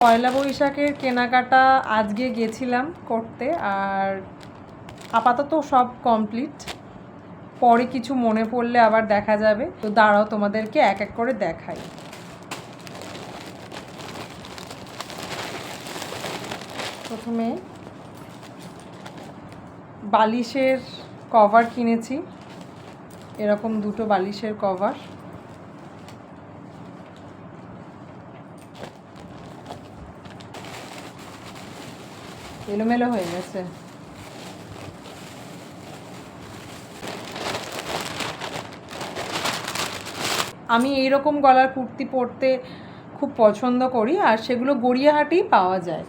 পয়লা বৈশাখের কেনাকাটা আজকে গেছিলাম করতে, আর আপাতত সব কমপ্লিট। পরে কিছু মনে পড়লে আবার দেখা যাবে, তো দাঁড়াও তোমাদেরকে এক এক করে দেখাই। প্রথমে বালিশের কভার কিনেছি, এরকম দুটো বালিশের কভার। এলোমেলো হয়ে গেছে। আমি এইরকম গলার কুর্তি পরতে খুব পছন্দ করি, আর সেগুলো গড়িয়াহাটেই পাওয়া যায়।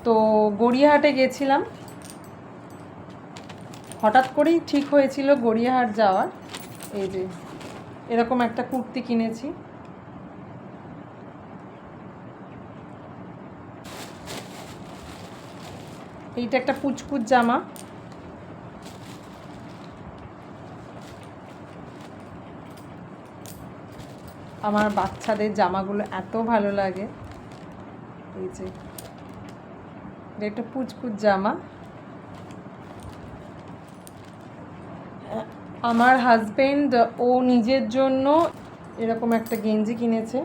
তো গড়িয়াহাটে গেছিলাম, হঠাৎ করেই ঠিক হয়েছিল গড়িয়াহাট যাওয়ার। এই যে এরকম একটা কুর্তি কিনেছি। এইটা একটা পুচকুচ জামা। আমার বাচ্চাদের জামাগুলো এত ভালো লাগে। এই যে একটা পুচকুচ জামা। আমার হাজবেন্ড ও নিজের জন্য এরকম একটা গেঞ্জি কিনেছে।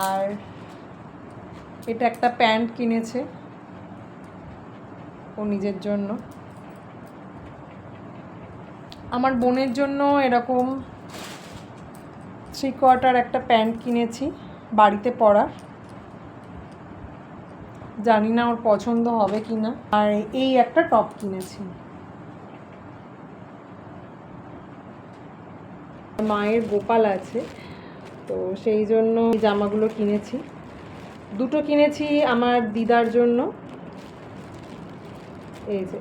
আর এটা একটা প্যান্ট কিনেছে ও নিজের জন্য। আমার বোনের জন্য এরকম 3/4 একটা প্যান্ট কিনেছি বাড়িতে পরার। জানি না ওর পছন্দ হবে কি না। আর এই একটা টপ কিনেছি। মায়ের গোপাল আছে, তো সেই জন্য জামাগুলো কিনেছি। দুটো কিনেছি আমার দিদার জন্য। এই যে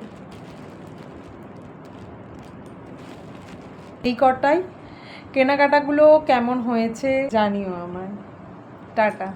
এই কটাই কেনাকাটাগুলো কেমন হয়েছে জানিও আমায়। টাটা।